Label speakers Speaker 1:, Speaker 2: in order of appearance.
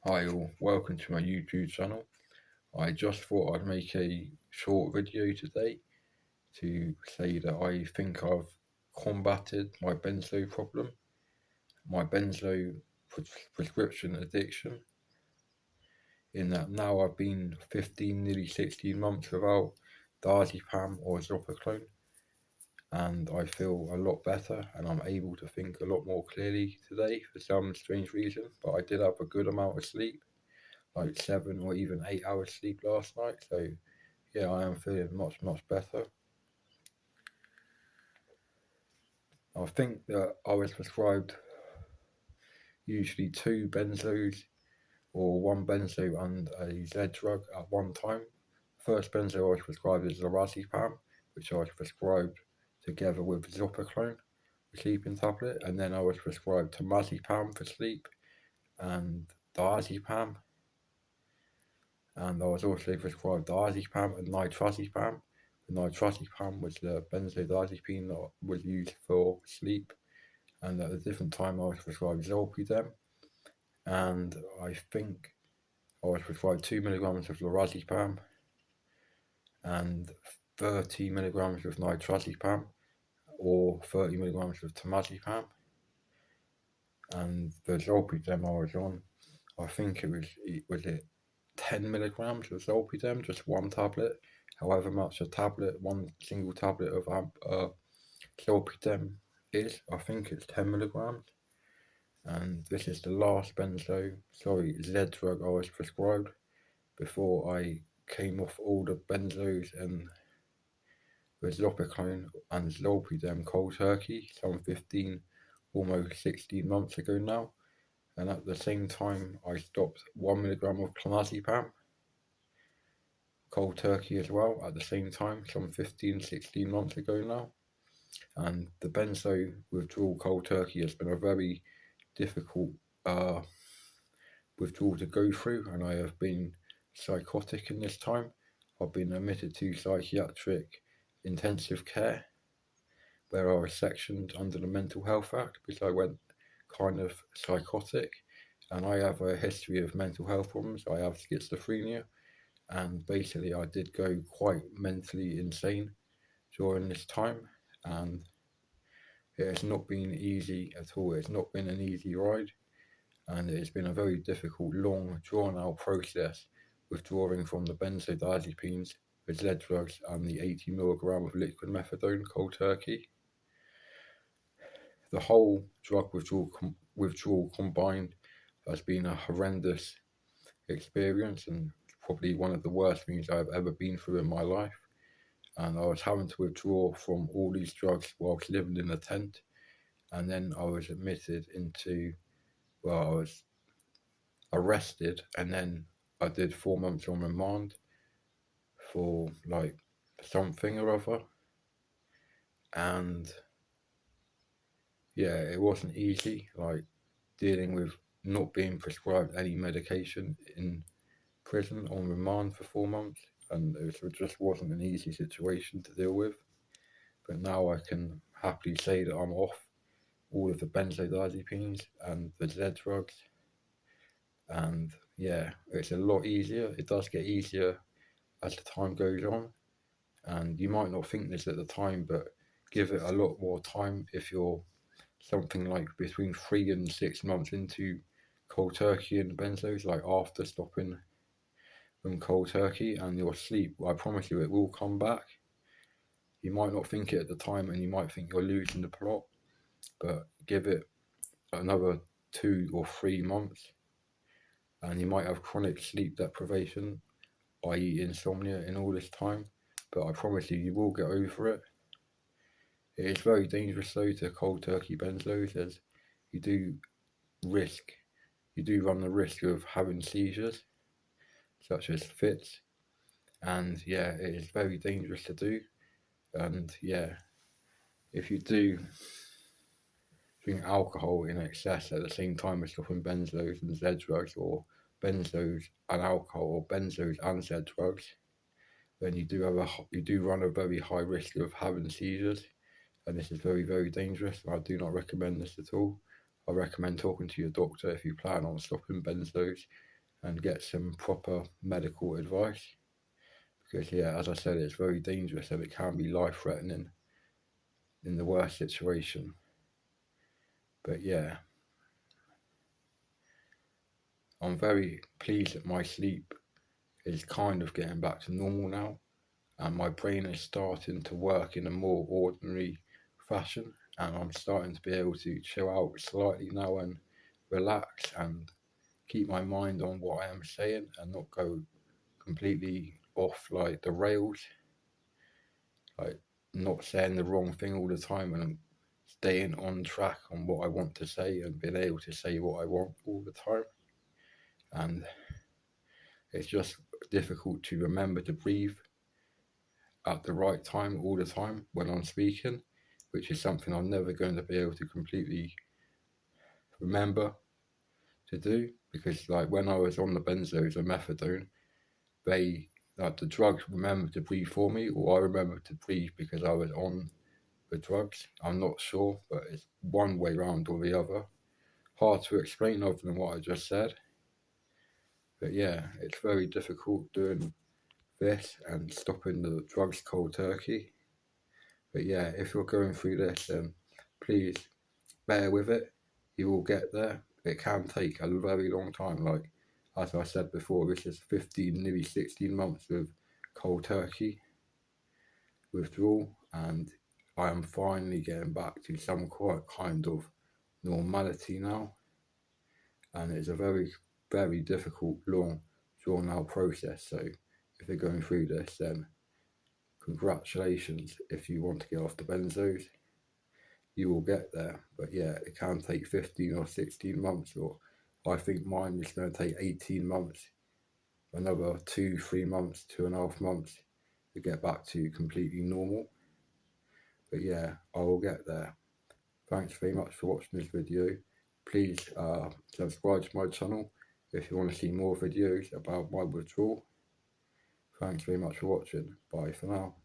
Speaker 1: Hi all, welcome to my YouTube channel. I just thought I'd make a short video today to say that I think I've combated my benzo problem, my benzo prescription addiction, in that now I've been 15, nearly 16 months without Diazepam or Zopiclone, and I feel a lot better and I'm able to think a lot more clearly today for some strange reason, but I did have a good amount of sleep, like 7 or even 8 hours sleep last night. So yeah, I am feeling much better. I think that I was prescribed usually 2 benzos or 1 benzo and a Z drug at one time. First benzo I was prescribed is lorazepam, which I was prescribed together with Zopiclone, the sleeping tablet, and then I was prescribed temazepam for sleep and diazepam, and I was also prescribed diazepam and nitrazepam. The nitrazepam was the benzodiazepine that was used for sleep, and at a different time I was prescribed zolpidem, and I think I was prescribed 2 milligrams of lorazepam and 30 milligrams of nitrazepam or 30 milligrams of temazepam, and the zolpidem I was on, I think it was 10 milligrams of zolpidem, just one tablet. However much a tablet, one single tablet of zolpidem is, I think it's 10 milligrams. And this is the last Z drug I was prescribed before I came off all the benzos and the Zopiclone and Zolpidem cold turkey some 15, almost 16 months ago now. And at the same time, I stopped 1 milligram of clonazepam cold turkey as well at the same time, some 15, 16 months ago now. And the benzo withdrawal cold turkey has been a very difficult withdrawal to go through, and I have been psychotic in this time. I've been admitted to psychiatric intensive care where I was sectioned under the Mental Health Act because I went kind of psychotic, and I have a history of mental health problems. I have schizophrenia, and basically I did go quite mentally insane during this time, and it has not been easy at all. It's not been an easy ride, and it's been a very difficult, long, drawn-out process withdrawing from the benzodiazepines, the Z drugs, and the 80 milligram of liquid methadone cold turkey. The whole drug withdrawal combined has been a horrendous experience and probably one of the worst things I've ever been through in my life. And I was having to withdraw from all these drugs whilst living in a tent, and then I was admitted into, I was arrested, and then I did 4 months on remand for like something or other, and yeah, it wasn't easy, like dealing with not being prescribed any medication in prison on remand for 4 months, and it just wasn't an easy situation to deal with. But now I can happily say that I'm off all of the benzodiazepines and the Z drugs, and yeah, it's a lot easier. It does get easier as the time goes on, and you might not think this at the time, but give it a lot more time. If you're something like between 3 and 6 months into cold turkey and benzos, like after stopping from cold turkey, and your sleep, I promise you it will come back. You might not think it at the time, and you might think you're losing the plot, but give it another 2 or 3 months and you might have chronic sleep deprivation, i.e. insomnia, in all this time, but I promise you, you will get over it. It is very dangerous though to cold turkey benzos, as you do run the risk of having seizures, such as fits, and yeah, it is very dangerous to do. And yeah, if you do drink alcohol in excess at the same time as stopping benzos and Z drugs, or benzos and alcohol, or benzos and Z drugs, then you do run a very high risk of having seizures, and this is very dangerous. I do not recommend this at all. I recommend talking to your doctor if you plan on stopping benzos and get some proper medical advice, because yeah, as I said, it's very dangerous and it can be life-threatening in the worst situation. But yeah, I'm very pleased that my sleep is kind of getting back to normal now, and my brain is starting to work in a more ordinary fashion, and I'm starting to be able to chill out slightly now and relax and keep my mind on what I am saying and not go completely off like the rails, like not saying the wrong thing all the time, and staying on track on what I want to say and being able to say what I want all the time. And it's just difficult to remember to breathe at the right time all the time when I'm speaking, which is something I'm never going to be able to completely remember to do, because like when I was on the benzos or methadone, they like the drugs remember to breathe for me, or I remember to breathe because I was on the drugs. I'm not sure, but it's one way round or the other. Hard to explain other than what I just said. But yeah, it's very difficult doing this and stopping the drugs cold turkey. But yeah, if you're going through this, then please bear with it. You will get there. It can take a very long time. Like, as I said before, this is 15, nearly 16 months with cold turkey withdrawal, and I am finally getting back to some kind of normality now. And it's a very, very difficult, long, drawn out process. So if you're going through this, then congratulations. If you want to get off the benzos, you will get there. But yeah, it can take 15 or 16 months, or I think mine is going to take 18 months, another 2-3 months, 2.5 months to get back to completely normal. But yeah, I will get there. Thanks very much for watching this video. Please subscribe to my channel if you want to see more videos about my withdrawal. Thanks very much for watching. Bye for now.